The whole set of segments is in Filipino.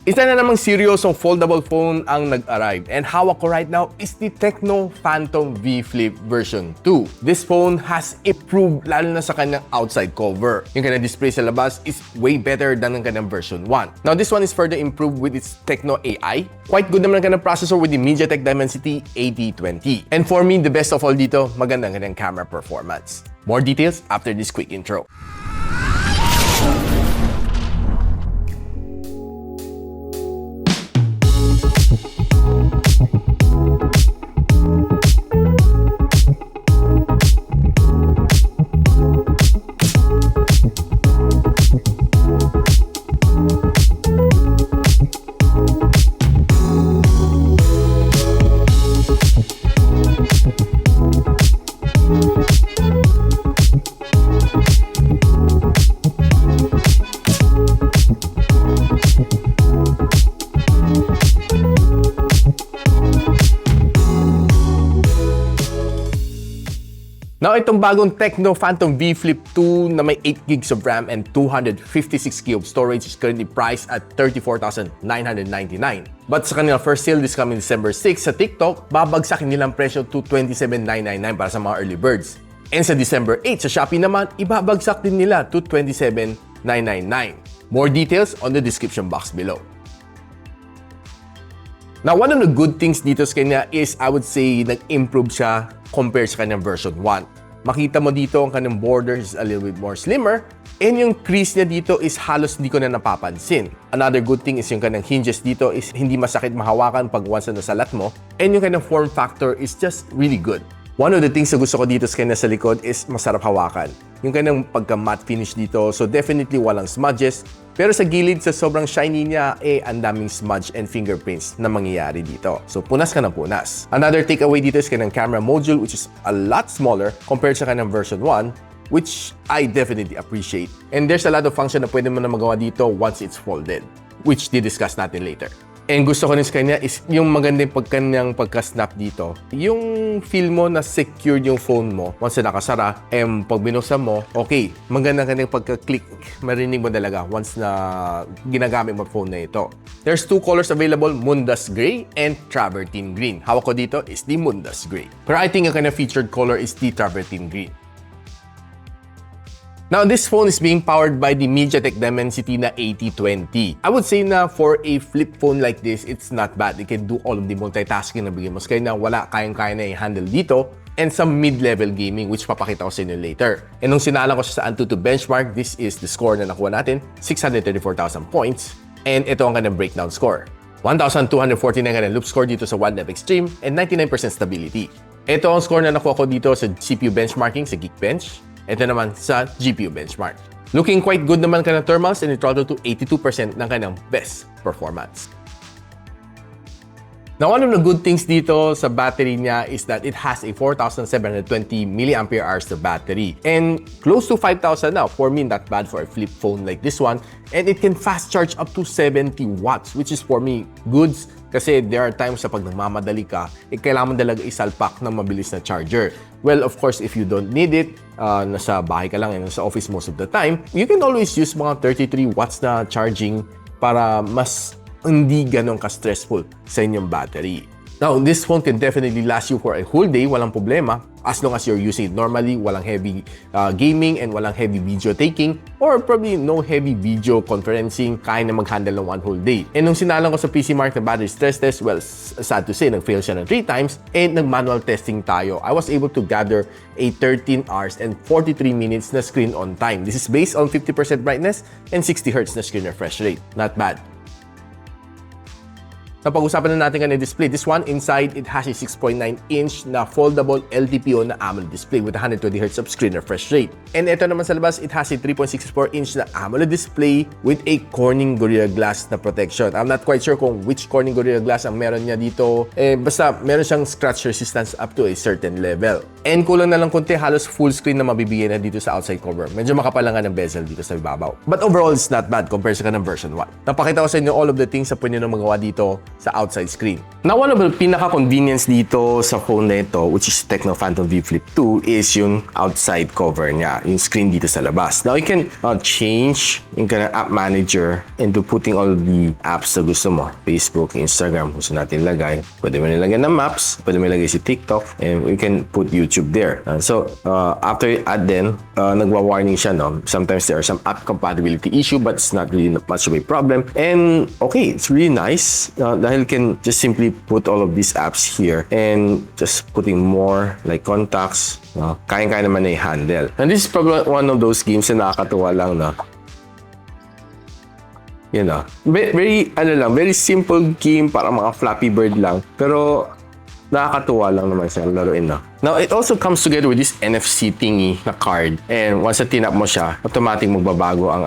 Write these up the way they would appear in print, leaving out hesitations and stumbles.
Isa na namang seryosong foldable phone ang nag-arrive, and hawak ko right now is the TECNO Phantom V Flip version 2. This phone has improved lalo na sa kanyang outside cover. Yung kanyang display sa labas is way better than ang kanyang version 1. Now this one is further improved with its TECNO AI. Quite good naman ang kanyang processor with the MediaTek Dimensity 8020. And for me, the best of all dito, maganda ang kanyang camera performance. More details after this quick intro. Now, itong bagong TECNO Phantom V Flip 2 na may 8 gigs of RAM and 256 GB of storage is currently priced at 34,999. But sa kanilang first sale this coming December 6 sa TikTok, babagsakin nilang presyo to 27,999 para sa mga early birds. And sa December 8 sa Shopee naman, ibabagsak din nila to 27,999. More details on the description box below. Now, one of the good things dito sa kanya is, I would say, nag-improve siya compared sa kanyang version 1. Makita mo dito ang kanyang border is a little bit more slimmer, and yung crease niya dito is halos hindi ko na napapansin. Another good thing is yung kanyang hinges dito is hindi masakit mahawakan pag once na nasalat mo, and yung kanyang form factor is just really good. One of the things na gusto ko dito sa kanya sa likod is masarap hawakan. Yung kanyang pagka-matte finish dito, so definitely walang smudges. Pero sa gilid, sa sobrang shiny niya, ang daming smudge and fingerprints na mangyayari dito. So punas ka ng punas. Another takeaway dito is kanyang camera module, which is a lot smaller compared sa kanyang version 1, which I definitely appreciate. And there's a lot of function na pwede mo na magawa dito once it's folded, which di-discuss natin later. And gusto ko rin sa kanya is yung maganda yung kanyang pagka-snap dito. Yung feel mo na secured yung phone mo once na nakasara, pag binuksan mo, okay, maganda kanyang pagka-click. Marinig mo talaga once na ginagamit mo phone na ito. There's two colors available, Mundas Gray and Travertine Green. Hawak ko dito is the Mundas Gray. Pero I think ang kanyang featured color is the Travertine Green. Now, this phone is being powered by the MediaTek Dimensity na 8020. I would say na for a flip phone like this, it's not bad. It can do all of the multitasking na bigyan mo. Kaya na wala kayang-kaya na i-handle dito. And some mid-level gaming, which papakita ko sa inyo later. And nung sinalang ko siya sa Antutu benchmark, this is the score na nakuha natin, 634,000 points. And ito ang kanyang breakdown score. 1,249 kanyang loop score dito sa OneDev Extreme and 99% stability. Ito ang score na nakuha ko dito sa CPU benchmarking sa Geekbench. Ito naman sa GPU benchmark. Looking quite good naman kanyang thermals and it throttled to 82% ng kanyang best performance. Now, one of the good things dito sa battery niya is that it has a 4,720 mAh na battery. And close to 5,000 now. For me, not bad for a flip phone like this one. And it can fast charge up to 70 watts, which is for me goods. Kasi there are times sa pag nagmamadali ka, kailangan mo talaga isalpak ng mabilis na charger. Well, of course, if you don't need it, nasa bahay ka lang and nasa office most of the time, you can always use mga 33 watts na charging para mas hindi ganun ka-stressful sa inyong battery. Now, this phone can definitely last you for a whole day, walang problema, as long as you're using it normally, walang heavy gaming and walang heavy video taking, or probably no heavy video conferencing, kaya na mag-handle ng one whole day. And nung sinalang ko sa PC Mark na battery stress test, well, sad to say, nag-fail siya ng 3 times, and nag-manual testing tayo. I was able to gather a 13 hours and 43 minutes na screen on time. This is based on 50% brightness and 60 Hz na screen refresh rate. Not bad. Napag-usapan na natin kanina display. This one, inside, it has a 6.9-inch na foldable LTPO na AMOLED display with 120Hz of screen refresh rate. And ito naman sa labas, it has a 3.64-inch na AMOLED display with a Corning Gorilla Glass na protection. I'm not quite sure kung which Corning Gorilla Glass ang meron niya dito. Basta, meron siyang scratch resistance up to a certain level. And kulang na lang konti, halos full screen na mabibigyan na dito sa outside cover. Medyo makapalangan ng bezel dito sa ibabaw. But overall, it's not bad compared sa kanang version 1. Napakita ko sa inyo all of the things na pwede nyo magawa dito sa outside screen. Now, one of the pinaka-convenience dito sa phone na ito, which is TECNO Phantom V Flip 2, is yung outside cover niya, yung screen dito sa labas. Now, you can change yung kanang app manager into putting all the apps na gusto mo. Facebook, Instagram, gusto natin lagay. Pwede mo nilagay ng maps, pwede mo nilagay si TikTok, and we can put YouTube there. After you add then, nagwa-warning siya, no? Sometimes there are some app compatibility issue, but it's not really much of a problem. And okay, it's really nice dahil you can just simply put all of these apps here and just putting more like contacts. Kaya-kaya naman na i-handle. And this is probably one of those games na nakakatuwa lang na very simple game para mga Flappy Bird lang. Pero nakakatuwa lang naman siya laruin na. Now, it also comes together with this NFC thingy na card. And once na tinap mo siya, automatic magbabago ang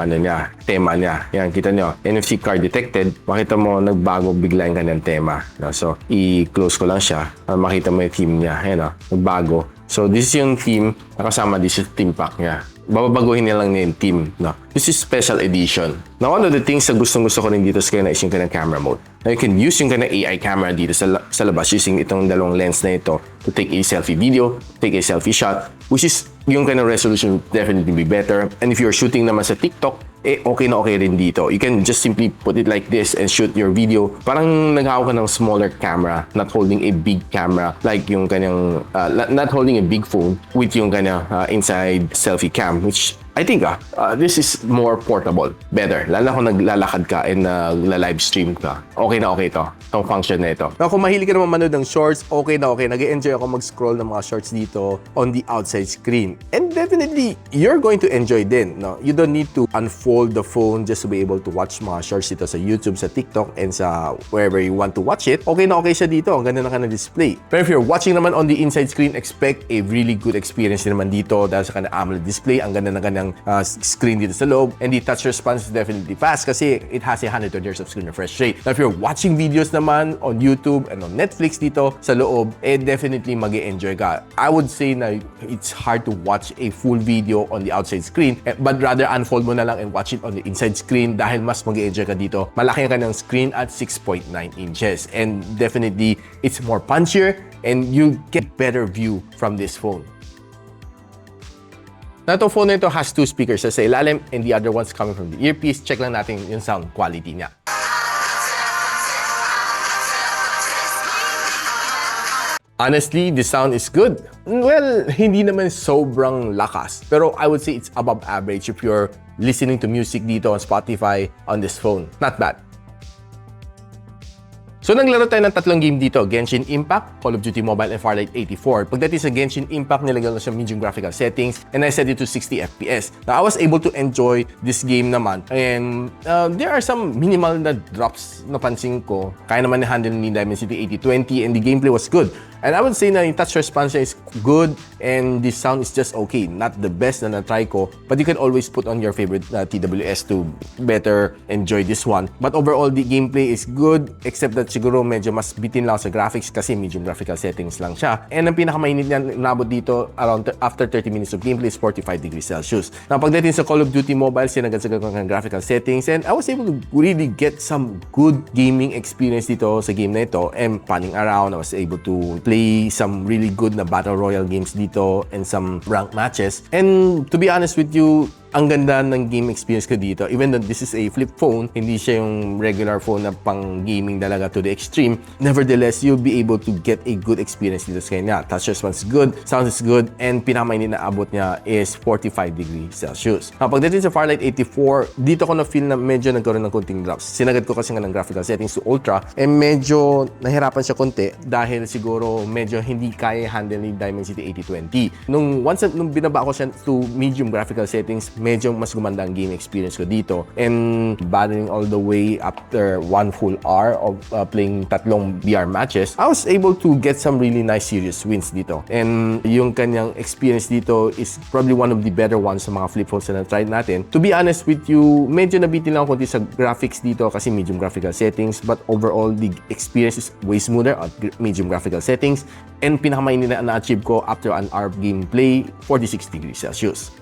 tema niya. Yan, kita nyo, NFC card detected. Makita mo, nagbago bigla yung kanyang tema. So, i-close ko lang siya. Makita mo yung theme niya. Yan, nagbago. So, this is yung theme. Nakasama this is theme pack niya. Babaguhin niya lang yung theme. This is special edition. Now, one of the things na gustong-gusto ko rin dito sa kanya is yung kanyang camera mode. Now, you can use yung kanyang AI camera dito sa labas using itong dalawang lens na ito to take a selfie video, take a selfie shot, which is yung kanyang resolution will definitely be better. And if you're shooting naman sa TikTok, okay na okay rin dito. You can just simply put it like this and shoot your video. Parang naghawak ka ng smaller camera, not holding a big camera, like yung kanyang, not holding a big phone with yung kanyang inside selfie cam, which I think this is more portable, better. Lalo kung naglalakad ka and live stream ka. Okay na okay ito. Itong function na ito. Now, kung mahilig ka naman manood ng shorts, okay na okay. Nag-enjoy ako mag-scroll ng mga shorts dito on the outside screen. And definitely, you're going to enjoy din. No? You don't need to unfold the phone just to be able to watch mga shorts dito sa YouTube, sa TikTok, and sa wherever you want to watch it. Okay na okay siya dito. Ang ganda na ka na display. Pero if you're watching naman on the inside screen, expect a really good experience naman dito dahil sa kanyang AMOLED display. Ang ganda na kanyang screen dito sa loob, and the touch response is definitely fast kasi it has a 120 Hz of screen refresh rate. Now, if you're watching videos naman on YouTube and on Netflix dito sa loob, definitely mag-e-enjoy ka. I would say na it's hard to watch a full video on the outside screen, but rather unfold mo na lang and watch it on the inside screen dahil mas mag-e-enjoy ka dito. Malaki ang kanyang screen at 6.9 inches, and definitely it's more punchier and you get better view from this phone. Now, itong phone na ito has two speakers sa ilalim and the other one's coming from the earpiece. Check lang natin yung sound quality niya. Honestly, the sound is good. Well, hindi naman sobrang lakas, pero I would say it's above average if you're listening to music dito on Spotify on this phone. Not bad. So, naglaro tayo ng tatlong game dito, Genshin Impact, Call of Duty Mobile, and Farlight 84. Pagdating sa Genshin Impact, nilagyan ko siya medium graphical settings, and I set it to 60 FPS. Now, I was able to enjoy this game naman, and there are some minimal na drops na pansin ko. Kaya naman na-handle ni Dimensity 8020, and the gameplay was good. And I would say na yung touch response is good, and the sound is just okay. Not the best na na-try ko, but you can always put on your favorite TWS to better enjoy this one. But overall, the gameplay is good, except that siguro medyo mas bitin lang sa graphics kasi medium graphical settings lang siya. And ang pinakamainit niya nabot dito around after 30 minutes of gameplay is 45 degrees Celsius. Now, pagdating sa Call of Duty Mobile, sinagad-sagad ko ng graphical settings, and I was able to really get some good gaming experience dito sa game na ito. And panning around, I was able to play some really good na battle royale games dito and some ranked matches. And to be honest with you, ang ganda ng game experience ko dito. Even though this is a flip phone, hindi siya yung regular phone na pang gaming talaga to the extreme. Nevertheless, you'll be able to get a good experience dito sa kanya. Touch response is good, sound is good, and pinakamainit na abot niya is 45 degrees Celsius. Now, pagdating sa Farlight 84, dito ko na-feel na medyo nagkaroon ng konting drops. Sinagad ko kasi nga ng graphical settings to ultra, and medyo nahirapan siya konti dahil siguro medyo hindi kaya handle ni Dimensity 8020. Nung binaba ko siya to medium graphical settings, medyo mas gumanda ang game experience ko dito. And battling all the way after 1 full hour of playing tatlong VR matches, I was able to get some really nice serious wins dito. And yung kanyang experience dito is probably one of the better ones sa mga flip phones na na-try natin. To be honest with you, medyo nabitin lang ako konti sa graphics dito kasi medium graphical settings, but overall, the experience is way smoother at medium graphical settings. And pinakamainit na na-achieve ko after an hour gameplay, 46 degrees Celsius.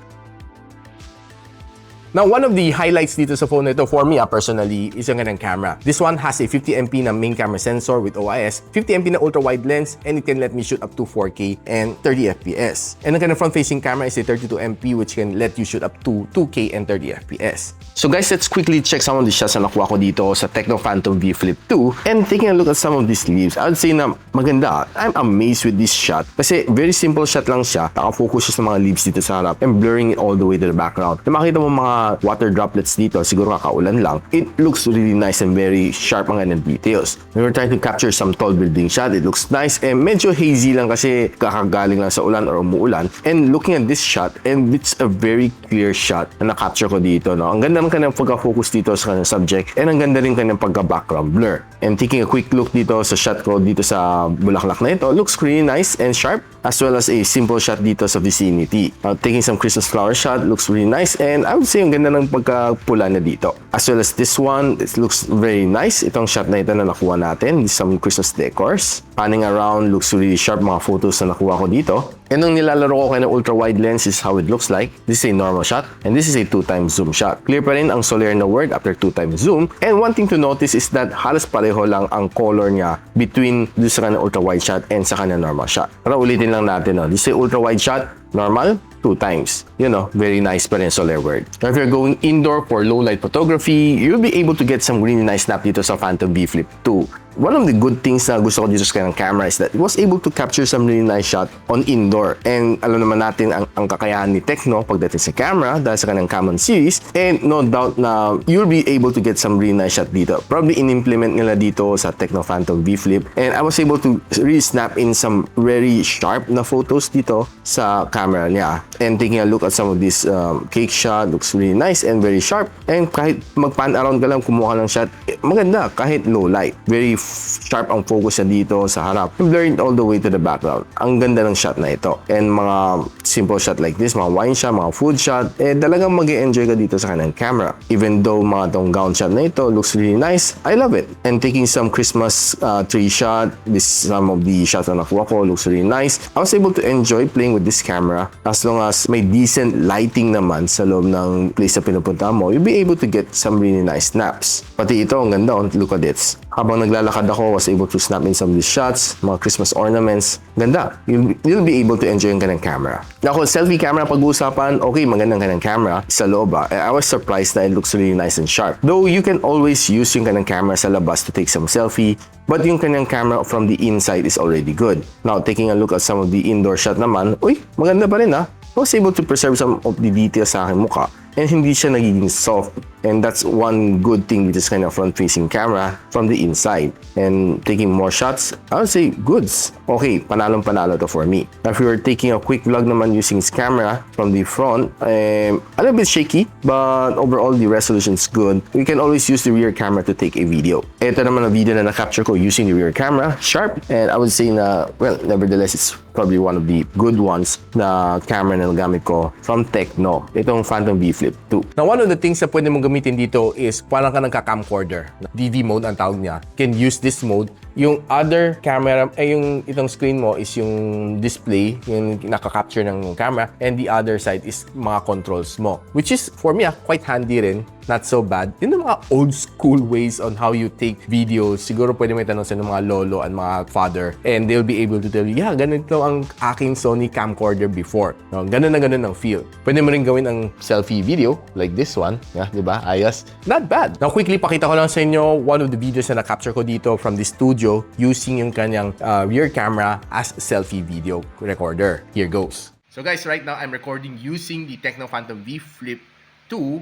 Now, one of the highlights dito sa phone na ito, for me personally, is yung kanyang camera. This one has a 50MP na main camera sensor with OIS, 50MP na ultra-wide lens, and it can let me shoot up to 4K and 30 FPS. And ang kanyang front-facing camera is a 32MP which can let you shoot up to 2K and 30 FPS. So guys, let's quickly check some of the shots na nakuha ko dito sa TECNO Phantom V Flip 2. And taking a look at some of these leaves, I would say na maganda. I'm amazed with this shot kasi very simple shot lang siya. Nakafocus siya sa mga leaves dito sa harap and blurring it all the way to the background. Kung makita mo mga water droplets dito, siguro kakaulan lang. It looks really nice and very sharp ang ganang details. When we're trying to capture some tall building shot, it looks nice and medyo hazy lang kasi kakagaling lang sa ulan or umuulan. And looking at this shot, and it's a very clear shot na na-capture ko dito. No? Ang ganda ng kanyang pagka-focus dito sa kanyang subject and ang ganda rin kanyang pagka-background blur. And taking a quick look dito sa shot ko dito sa bulaklak na ito, looks really nice and sharp as well as a simple shot dito sa vicinity. Taking some Christmas flower shot, looks really nice and I would say ang ganda ng pagka-pula na dito. As well as this one, it looks very nice. Itong shot na ito na nakuha natin, some Christmas decors. Panning around, looks really sharp mga photos na nakuha ko dito. And nung nilalaro ko kayo ng ultra-wide lens is how it looks like. This is a normal shot and this is a 2x zoom shot. Clear pa rin ang Soler na word after 2x zoom. And one thing to notice is that halos pareho lang ang color niya between this sa kanyang ultra-wide shot and sa kanyang normal shot. Para ulitin lang natin, no? This is a ultra-wide shot, normal, 2 times. You know, very nice pa rin Soler word. Now, if you're going indoor for low light photography, you'll be able to get some really nice snap dito sa Phantom V Flip 2. One of the good things na gusto ko dito sa kanyang camera is that it was able to capture some really nice shot on indoor. And alam naman natin ang kakayahan ni TECNO pagdating sa camera dahil sa kanyang Common series. And no doubt na you'll be able to get some really nice shot dito. Probably in-implement nila dito sa TECNO Phantom V Flip. And I was able to really snap in some very sharp na photos dito sa camera niya. And taking a look at some of this cake shot, looks really nice and very sharp. And kahit mag-pan around ka lang, kumuha ka ng shot, maganda kahit low light. Very sharp ang focus niya dito sa harap. Blurred all the way to the background. Ang ganda ng shot na ito. And mga simple shot like this, mga wine shot, mga food shot, talagang mag-e-enjoy ka dito sa kanyang camera. Even though mga tong gown shot na ito looks really nice, I love it. And taking some Christmas tree shot, some of the shots na nakuha ko looks really nice. I was able to enjoy playing with this camera as long as may decent lighting naman sa loob ng place na pinupunta mo, you'll be able to get some really nice snaps. Pati ito, ang ganda. Look at this. Habang naglalakad ako, was able to snap in some of these shots, mga Christmas ornaments. Ganda. You'll be able to enjoy yung kanyang camera. Now, kung selfie camera pag-uusapan, okay, magandang kanyang camera sa loob. I was surprised na it looks really nice and sharp. Though you can always use yung kanyang camera sa labas to take some selfie, but yung kanyang camera from the inside is already good. Now, taking a look at some of the indoor shot naman, uy, maganda pa rin ha. I was able to preserve some of the details sa aking mukha and hindi siya nagiging soft. And that's one good thing with this kind of front-facing camera from the inside. And taking more shots, I would say goods. Okay, panalong-panalo to for me. Now, if you were taking a quick vlog naman using this camera from the front, a little bit shaky, but overall the resolution is good. You can always use the rear camera to take a video. Ito naman ang video na na-capture ko using the rear camera, sharp. And I would say na, well, nevertheless, it's probably one of the good ones na camera na nagamit ko from TECNO. Itong Phantom V Flip 2. Now, one of the things na pwede mong gamitin dito is parang ka nagka-camcorder. DV mode ang tawag niya. You can use this mode. Yung other camera, yung itong screen mo is yung display, yung naka-capture ng camera, and the other side is mga controls mo. Which is, for me, quite handy rin. Not so bad. Yun ang mga old school ways on how you take videos. Siguro pwede may tanong sa mga lolo and mga father, and they'll be able to tell you, yeah, ganito ang aking Sony camcorder before. No, ganun na ganun ang feel. Pwede mo rin gawin ang selfie video, like this one. Yeah, di ba? Ayos. Not bad. Now, quickly, pakita ko lang sa inyo one of the videos na na-capture ko dito from the studio using yung kanyang rear camera as selfie video recorder. Here goes. So guys, right now, I'm recording using the TECNO Phantom V Flip 2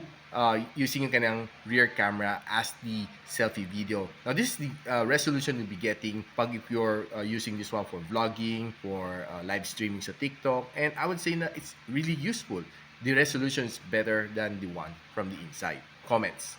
using yung kanyang rear camera as the selfie video. Now, this is the resolution you'll be getting pag if you're using this one for vlogging, for live streaming sa TikTok. And I would say na it's really useful. The resolution is better than the one from the inside. Comments.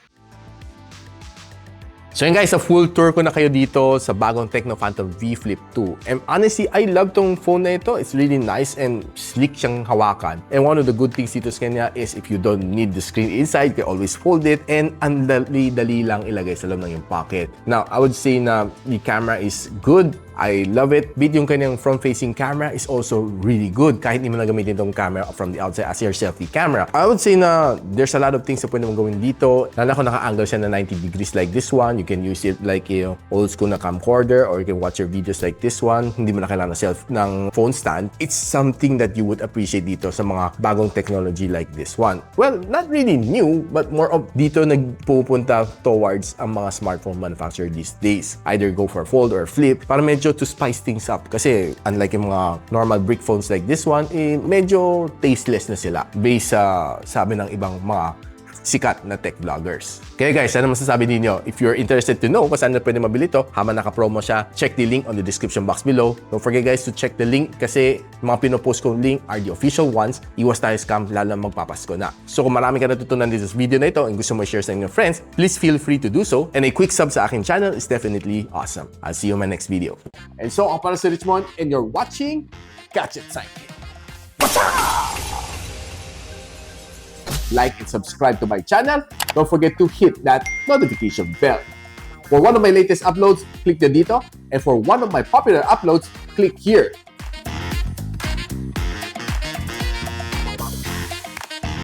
So yun guys, a full tour ko na kayo dito sa bagong TECNO Phantom V Flip 2. And honestly, I love tong phone na ito. It's really nice and sleek siyang hawakan. And one of the good things dito sa kanya is if you don't need the screen inside, you can always fold it and ang dali lang ilagay sa loob ng yung pocket. Now, I would say na the camera is good. I love it. Bit yung kanyang front-facing camera is also really good kahit hindi mo na gamitin itong camera from the outside as your selfie camera. I would say na there's a lot of things na pwede mong gawin dito. Lalo kung naka-angle siya na 90 degrees like this one. You can use it like old school na camcorder, or you can watch your videos like this one. Hindi mo na kailangan ng phone stand. It's something that you would appreciate dito sa mga bagong technology like this one. Well, not really new, but more of dito nagpupunta towards ang mga smartphone manufacturer these days. Either go for fold or flip para medyo to spice things up. Kasi unlike yung mga normal brick phones like this one, medyo tasteless na sila based sa sabi ng ibang mga sikat na tech vloggers. Kaya guys, ano masasabi ninyo? If you're interested to know kung saan na pwede mabili ito, habang naka-promo siya, check the link on the description box below. Don't forget guys to check the link kasi mga pinopost kong link are the official ones. Iwas tayo scam, lalo na magpapasko na. So kung marami ka natutunan dito sa video na ito and gusto mo i-share sa inyong friends, please feel free to do so. And a quick sub sa aking channel is definitely awesome. I'll see you in my next video. And so, ako para si Richmond and you're watching Gadget Sidekick. Like and subscribe to my channel. Don't forget to hit that notification bell. For one of my latest uploads, click the dito. And for one of my popular uploads, click here.